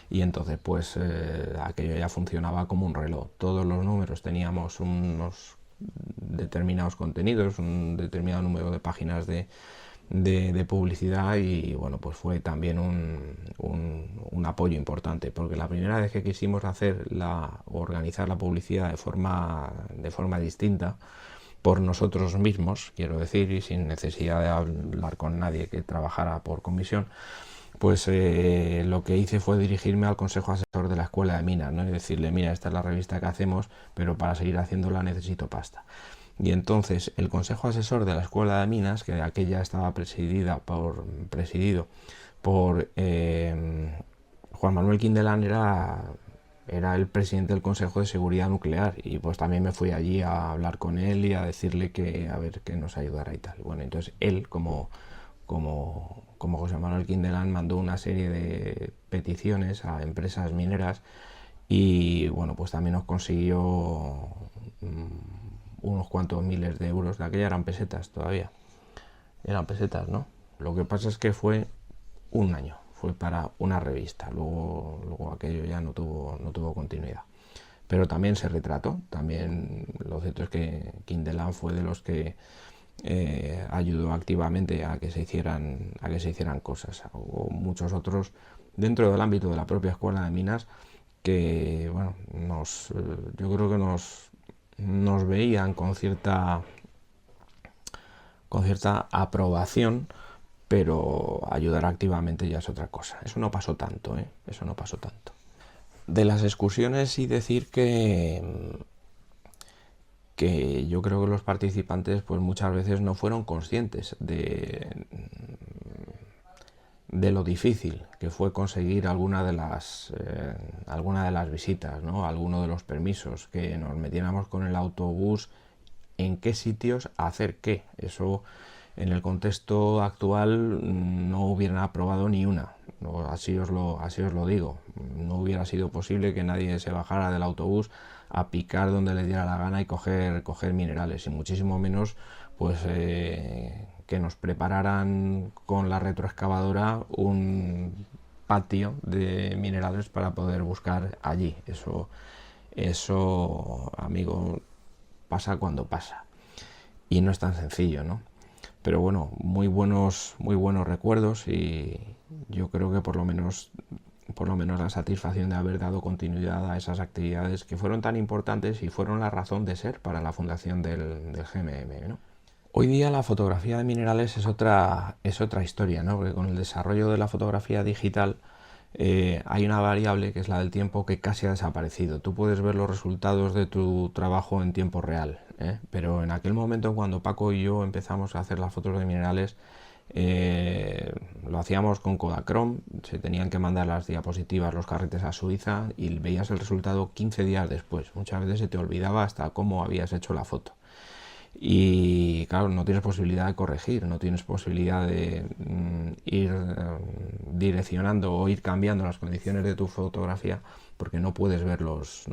S1: y entonces pues aquello ya funcionaba como un reloj. Todos los números teníamos unos determinados contenidos, un determinado número de páginas de publicidad, y bueno, pues fue también un apoyo importante, porque la primera vez que quisimos organizar la publicidad de forma distinta, por nosotros mismos, quiero decir, y sin necesidad de hablar con nadie que trabajara por comisión, pues lo que hice fue dirigirme al consejo asesor de la Escuela de Minas, ¿no? Y decirle: mira, esta es la revista que hacemos, pero para seguir haciéndola necesito pasta. Y entonces el consejo asesor de la Escuela de Minas, que aquella estaba presidido por Juan Manuel Quindelán, era el presidente del Consejo de Seguridad Nuclear, y pues también me fui allí a hablar con él y a decirle que a ver que nos ayudara y tal. Bueno, entonces él, como José Manuel Quindelán, mandó una serie de peticiones a empresas mineras, y bueno, pues también nos consiguió unos cuantos miles de euros. De aquella eran pesetas todavía, eran pesetas, ¿no? Lo que pasa es que fue un año, fue para una revista, luego aquello ya no tuvo continuidad. Pero también se retrató, también lo cierto es que Quindelán fue de los que ayudó activamente a que se hicieran cosas. O muchos otros dentro del ámbito de la propia Escuela de Minas que, bueno, yo creo que nos veían con cierta aprobación, pero ayudar activamente ya es otra cosa. Eso no pasó tanto, ¿eh? Eso no pasó tanto. De las excursiones, sí decir que yo creo que los participantes pues muchas veces no fueron conscientes de lo difícil que fue conseguir alguna de las visitas, ¿no? Alguno de los permisos, que nos metiéramos con el autobús, en qué sitios hacer qué. Eso en el contexto actual no hubieran aprobado ni una. Así os lo digo. No hubiera sido posible que nadie se bajara del autobús a picar donde le diera la gana y coger minerales, y muchísimo menos pues que nos prepararan con la retroexcavadora un patio de minerales para poder buscar allí. Eso, amigo, pasa cuando pasa, y no es tan sencillo, ¿no? Pero bueno, muy buenos recuerdos, y yo creo que por lo menos la satisfacción de haber dado continuidad a esas actividades que fueron tan importantes y fueron la razón de ser para la fundación del GMM, ¿no? Hoy día la fotografía de minerales es otra historia, ¿no? Porque con el desarrollo de la fotografía digital hay una variable, que es la del tiempo, que casi ha desaparecido. Tú puedes ver los resultados de tu trabajo en tiempo real, pero en aquel momento, cuando Paco y yo empezamos a hacer las fotos de minerales, lo hacíamos con Kodachrome. Se tenían que mandar las diapositivas, los carretes, a Suiza, y veías el resultado 15 días después. Muchas veces se te olvidaba hasta cómo habías hecho la foto. Y claro, no tienes posibilidad de corregir, no tienes posibilidad de ir direccionando o ir cambiando las condiciones de tu fotografía, porque no puedes ver los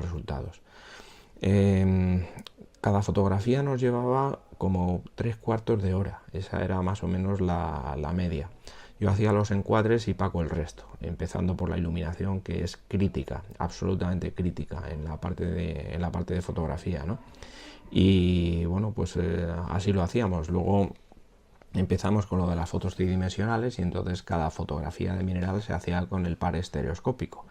S1: resultados. Cada fotografía nos llevaba como 3/4 de hora. Esa era más o menos la media. Yo hacía los encuadres y Paco el resto, empezando por la iluminación, que es crítica, absolutamente crítica en la parte de fotografía, ¿no? Y bueno, pues así lo hacíamos. Luego empezamos con lo de las fotos tridimensionales, y entonces cada fotografía de mineral se hacía con el par estereoscópico,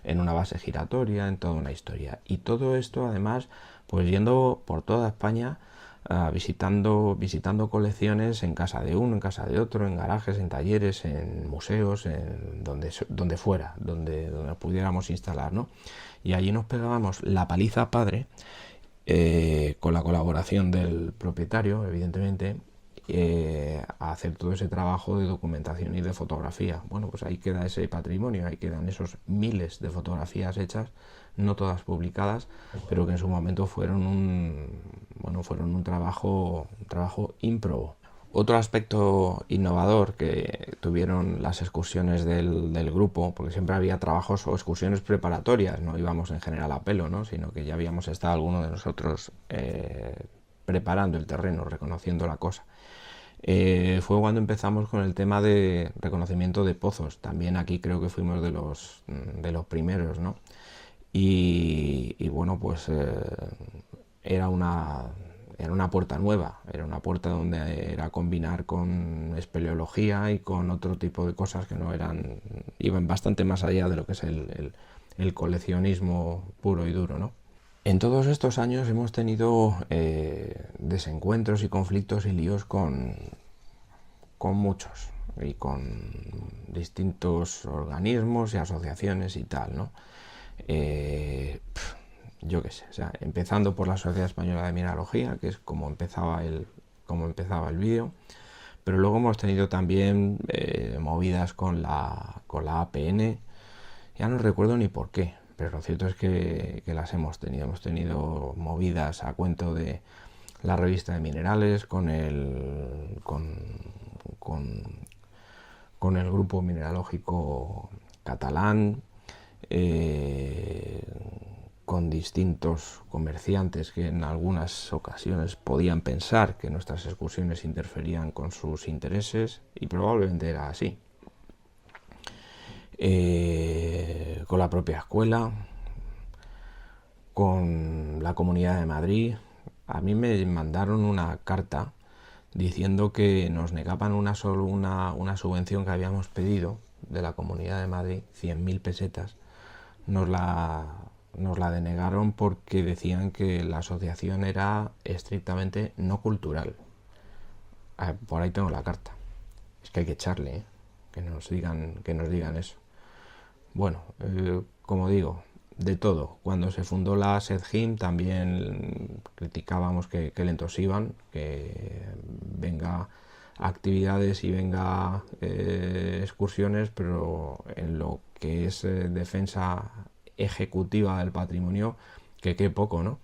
S1: en una base giratoria, en toda una historia. Y todo esto, además, pues yendo por toda España, visitando colecciones en casa de uno, en casa de otro, en garajes, en talleres, en museos, en donde fuera, donde nos pudiéramos instalar, ¿no? Y allí nos pegábamos la paliza padre, con la colaboración del propietario, evidentemente, a hacer todo ese trabajo de documentación y de fotografía. Bueno, pues ahí queda ese patrimonio, ahí quedan esos miles de fotografías hechas, no todas publicadas, pero que en su momento fueron un trabajo ímprobo. Otro aspecto innovador que tuvieron las excursiones del grupo, porque siempre había trabajos o excursiones preparatorias, no íbamos en general a pelo, ¿no? Sino que ya habíamos estado alguno de nosotros preparando el terreno, reconociendo la cosa. Fue cuando empezamos con el tema de reconocimiento de pozos. También aquí creo que fuimos de los primeros, ¿no? Y bueno, pues era una puerta nueva, era una puerta donde era combinar con espeleología y con otro tipo de cosas que no eran, iban bastante más allá de lo que es el coleccionismo puro y duro, ¿no? En todos estos años hemos tenido desencuentros y conflictos y líos con muchos y con distintos organismos y asociaciones y tal, ¿no? Yo qué sé, o sea, empezando por la Sociedad Española de Mineralogía, que es como empezaba el vídeo, pero luego hemos tenido también movidas con la APN, ya no recuerdo ni por qué, pero lo cierto es que las hemos tenido movidas a cuento de la revista de minerales, con el grupo mineralógico catalán, con distintos comerciantes que en algunas ocasiones podían pensar que nuestras excursiones interferían con sus intereses, y probablemente era así. Con la propia escuela, con la Comunidad de Madrid. A mí me mandaron una carta diciendo que nos negaban una subvención que habíamos pedido de la Comunidad de Madrid, 100.000 pesetas. Nos la denegaron porque decían que la asociación era estrictamente no cultural. Por ahí tengo la carta. Es que hay que echarle, que nos digan eso. Bueno, como digo, de todo. Cuando se fundó la SEDGIM también criticábamos que lentos iban, que venga actividades y venga excursiones, pero en lo que es defensa ejecutiva del patrimonio, que poco, ¿no?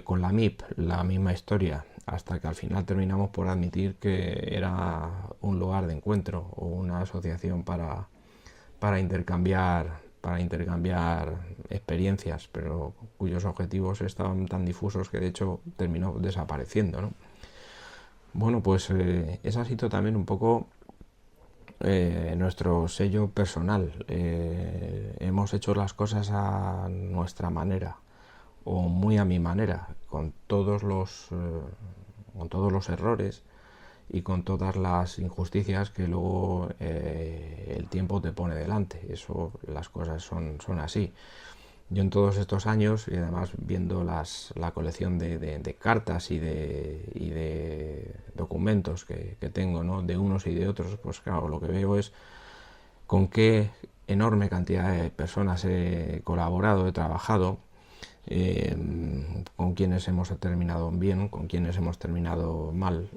S1: Con la MIP, la misma historia, hasta que al final terminamos por admitir que era un lugar de encuentro o una asociación para intercambiar experiencias, pero cuyos objetivos estaban tan difusos que de hecho terminó desapareciendo, ¿no? Bueno, pues ese ha sido también un poco nuestro sello personal. Hemos hecho las cosas a nuestra manera o muy a mi manera, con todos los errores y con todas las injusticias que luego el tiempo te pone delante. Eso, las cosas son así. Yo en todos estos años, y además viendo la colección de cartas y de documentos que tengo, ¿no?, de unos y de otros, pues claro, lo que veo es con qué enorme cantidad de personas he colaborado, he trabajado, con quienes hemos terminado bien, con quienes hemos terminado mal.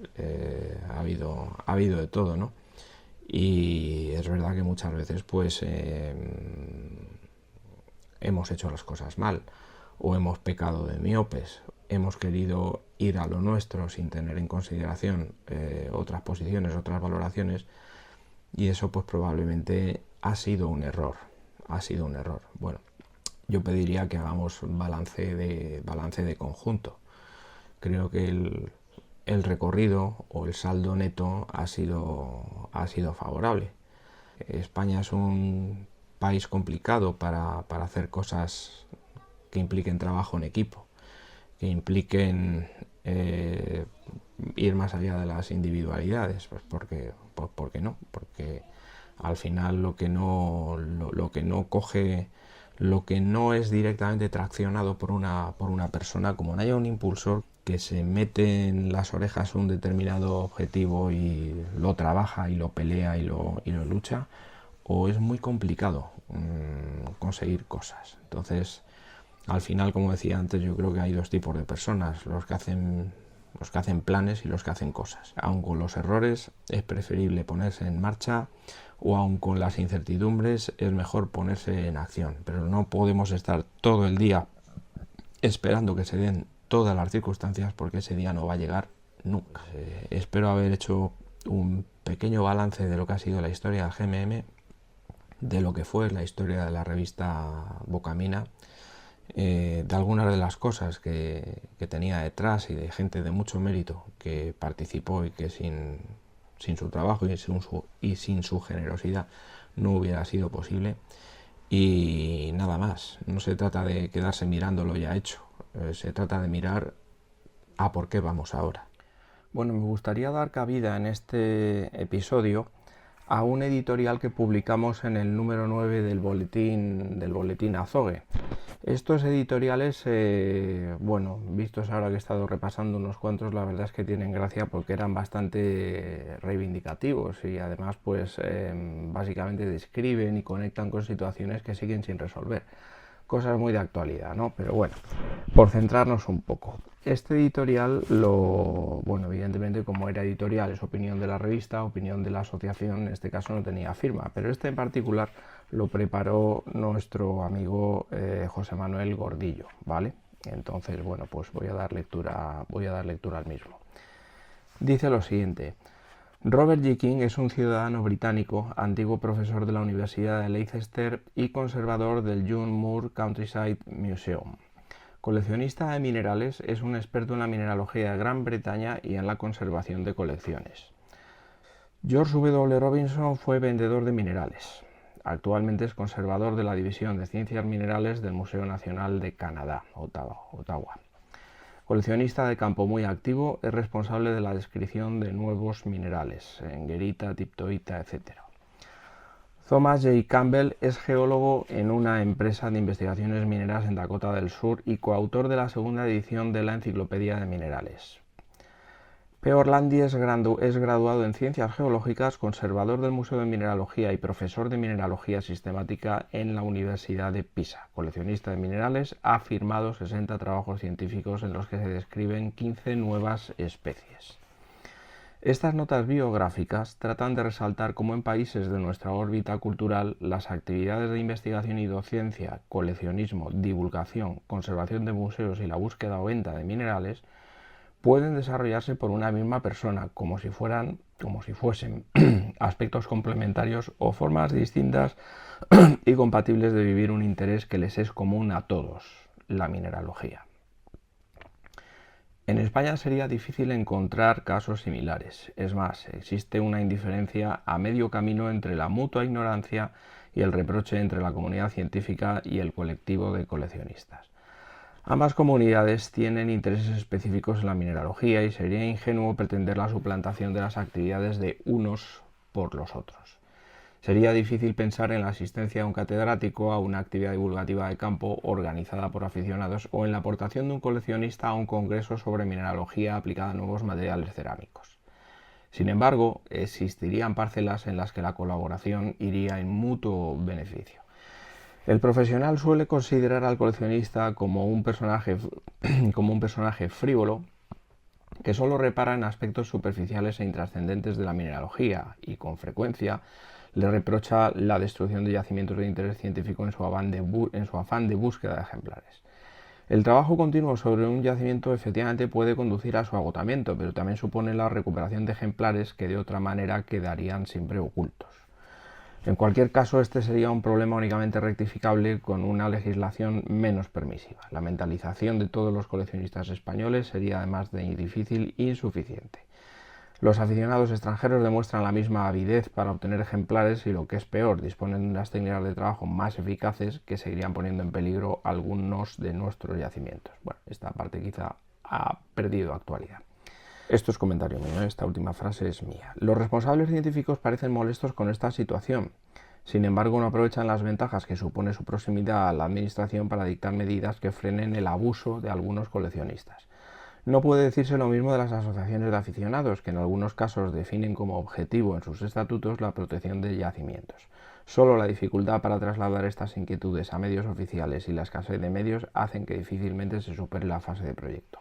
S1: Ha habido de todo, ¿no? Y es verdad que muchas veces pues hemos hecho las cosas mal o hemos pecado de miopes, hemos querido ir a lo nuestro sin tener en consideración otras posiciones, otras valoraciones, y eso pues probablemente ha sido un error. Bueno, yo pediría que hagamos balance de conjunto. Creo que el recorrido o el saldo neto ha sido favorable. España es un país complicado para hacer cosas que impliquen trabajo en equipo, que impliquen ir más allá de las individualidades, pues porque no, porque al final lo que no coge, lo que no es directamente traccionado por una persona, como no haya un impulsor que se mete en las orejas un determinado objetivo y lo trabaja y lo pelea y lo lucha, o es muy complicado conseguir cosas. Entonces, al final, como decía antes, yo creo que hay dos tipos de personas: los que hacen planes y los que hacen cosas. Aun con los errores es preferible ponerse en marcha, o aun con las incertidumbres es mejor ponerse en acción, pero no podemos estar todo el día esperando que se den todas las circunstancias, porque ese día no va a llegar nunca. Espero haber hecho un pequeño balance de lo que ha sido la historia del GMM, de lo que fue la historia de la revista Bocamina, de algunas de las cosas que tenía detrás y de gente de mucho mérito que participó y que sin su trabajo y sin su generosidad no hubiera sido posible. Y nada más, no se trata de quedarse mirando lo ya hecho, se trata de mirar a por qué vamos ahora. Bueno, me gustaría dar cabida en este episodio a un editorial que publicamos en el número 9 del boletín Azogue. Estos editoriales, bueno, vistos ahora que he estado repasando unos cuantos, la verdad es que tienen gracia porque eran bastante reivindicativos y además pues básicamente describen y conectan con situaciones que siguen sin resolver. Cosas muy de actualidad, ¿no? Pero bueno, por centrarnos un poco. Este editorial, bueno, evidentemente como era editorial es opinión de la revista, opinión de la asociación, en este caso no tenía firma, pero este en particular lo preparó nuestro amigo José Manuel Gordillo, ¿vale? Entonces, bueno, pues voy a dar lectura al mismo. Dice lo siguiente: Robert G. King es un ciudadano británico, antiguo profesor de la Universidad de Leicester y conservador del John Moore Countryside Museum. Coleccionista de minerales, es un experto en la mineralogía de Gran Bretaña y en la conservación de colecciones. George W. Robinson fue vendedor de minerales. Actualmente es conservador de la División de Ciencias Minerales del Museo Nacional de Canadá, Ottawa. Coleccionista de campo muy activo, es responsable de la descripción de nuevos minerales, enguerita, tiptoita, etc. Thomas J. Campbell es geólogo en una empresa de investigaciones mineras en Dakota del Sur y coautor de la segunda edición de la Enciclopedia de Minerales. P. Orlandi es graduado en Ciencias Geológicas, conservador del Museo de Mineralogía y profesor de Mineralogía Sistemática en la Universidad de Pisa. Coleccionista de minerales, ha firmado 60 trabajos científicos en los que se describen 15 nuevas especies. Estas notas biográficas tratan de resaltar cómo en países de nuestra órbita cultural las actividades de investigación y docencia, coleccionismo, divulgación, conservación de museos y la búsqueda o venta de minerales pueden desarrollarse por una misma persona, como si fuesen aspectos complementarios o formas distintas y compatibles de vivir un interés que les es común a todos, la mineralogía. En España sería difícil encontrar casos similares. Es más, existe una indiferencia a medio camino entre la mutua ignorancia y el reproche entre la comunidad científica y el colectivo de coleccionistas. Ambas comunidades tienen intereses específicos en la mineralogía y sería ingenuo pretender la suplantación de las actividades de unos por los otros. Sería difícil pensar en la asistencia de un catedrático a una actividad divulgativa de campo organizada por aficionados o en la aportación de un coleccionista a un congreso sobre mineralogía aplicada a nuevos materiales cerámicos. Sin embargo, existirían parcelas en las que la colaboración iría en mutuo beneficio. El profesional suele considerar al coleccionista como un personaje frívolo que solo repara en aspectos superficiales e intrascendentes de la mineralogía y, con frecuencia, le reprocha la destrucción de yacimientos de interés científico en su afán de búsqueda de ejemplares. El trabajo continuo sobre un yacimiento efectivamente puede conducir a su agotamiento, pero también supone la recuperación de ejemplares que de otra manera quedarían siempre ocultos. En cualquier caso, este sería un problema únicamente rectificable con una legislación menos permisiva. La mentalización de todos los coleccionistas españoles sería además de difícil e insuficiente. Los aficionados extranjeros demuestran la misma avidez para obtener ejemplares y, lo que es peor, disponen de unas técnicas de trabajo más eficaces que seguirían poniendo en peligro algunos de nuestros yacimientos. Bueno, esta parte quizá ha perdido actualidad. Esto es comentario mío, esta última frase es mía. Los responsables científicos parecen molestos con esta situación. Sin embargo, no aprovechan las ventajas que supone su proximidad a la administración para dictar medidas que frenen el abuso de algunos coleccionistas. No puede decirse lo mismo de las asociaciones de aficionados, que en algunos casos definen como objetivo en sus estatutos la protección de yacimientos. Solo la dificultad para trasladar estas inquietudes a medios oficiales y la escasez de medios hacen que difícilmente se supere la fase de proyecto.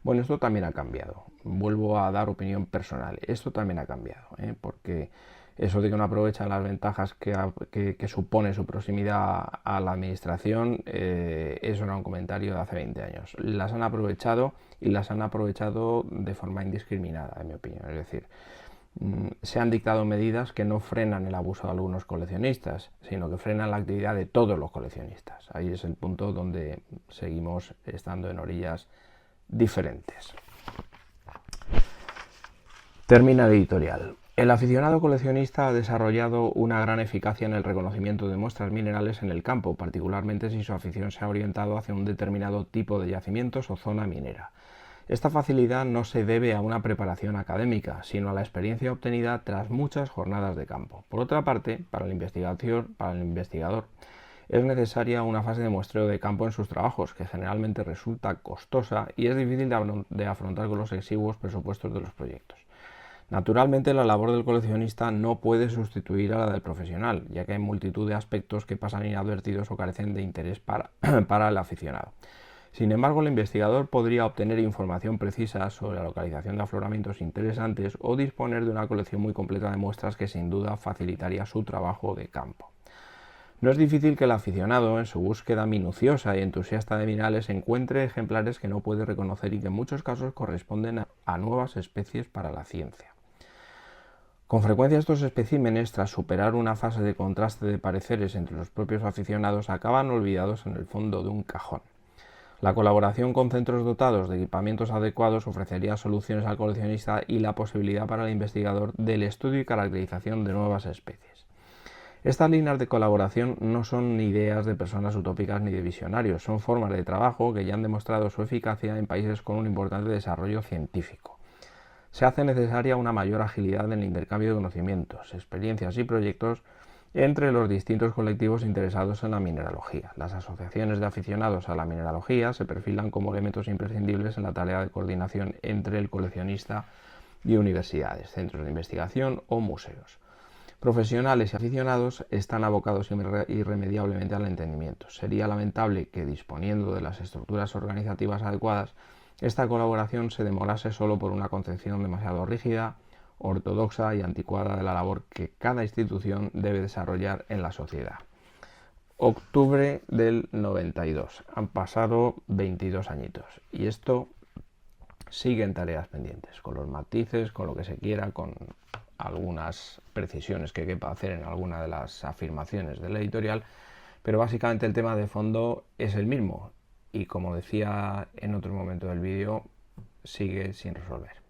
S1: Bueno, esto también ha cambiado. Vuelvo a dar opinión personal. Esto también ha cambiado, porque eso de que no aprovechan las ventajas que supone su proximidad a la administración, eso era un comentario de hace 20 años. Las han aprovechado y las han aprovechado de forma indiscriminada, en mi opinión. Es decir, se han dictado medidas que no frenan el abuso de algunos coleccionistas, sino que frenan la actividad de todos los coleccionistas. Ahí es el punto donde seguimos estando en orillas diferentes. Termina el editorial. El aficionado coleccionista ha desarrollado una gran eficacia en el reconocimiento de muestras minerales en el campo, particularmente si su afición se ha orientado hacia un determinado tipo de yacimientos o zona minera. Esta facilidad no se debe a una preparación académica, sino a la experiencia obtenida tras muchas jornadas de campo. Por otra parte, para el investigador, es necesaria una fase de muestreo de campo en sus trabajos, que generalmente resulta costosa y es difícil de afrontar con los exiguos presupuestos de los proyectos. Naturalmente, la labor del coleccionista no puede sustituir a la del profesional, ya que hay multitud de aspectos que pasan inadvertidos o carecen de interés para el aficionado. Sin embargo, el investigador podría obtener información precisa sobre la localización de afloramientos interesantes o disponer de una colección muy completa de muestras que sin duda facilitaría su trabajo de campo. No es difícil que el aficionado, en su búsqueda minuciosa y entusiasta de minerales, encuentre ejemplares que no puede reconocer y que en muchos casos corresponden a nuevas especies para la ciencia. Con frecuencia estos especímenes, tras superar una fase de contraste de pareceres entre los propios aficionados, acaban olvidados en el fondo de un cajón. La colaboración con centros dotados de equipamientos adecuados ofrecería soluciones al coleccionista y la posibilidad para el investigador del estudio y caracterización de nuevas especies. Estas líneas de colaboración no son ni ideas de personas utópicas ni de visionarios, son formas de trabajo que ya han demostrado su eficacia en países con un importante desarrollo científico. Se hace necesaria una mayor agilidad en el intercambio de conocimientos, experiencias y proyectos entre los distintos colectivos interesados en la mineralogía. Las asociaciones de aficionados a la mineralogía se perfilan como elementos imprescindibles en la tarea de coordinación entre el coleccionista y universidades, centros de investigación o museos. Profesionales y aficionados están abocados irremediablemente al entendimiento. Sería lamentable que, disponiendo de las estructuras organizativas adecuadas, esta colaboración se demorase solo por una concepción demasiado rígida, ortodoxa y anticuada de la labor que cada institución debe desarrollar en la sociedad. Octubre del 92. Han pasado 22 añitos y esto sigue en tareas pendientes, con los matices, con lo que se quiera, con algunas precisiones que quepa hacer en alguna de las afirmaciones del editorial, pero básicamente el tema de fondo es el mismo y, como decía en otro momento del vídeo, sigue sin resolver.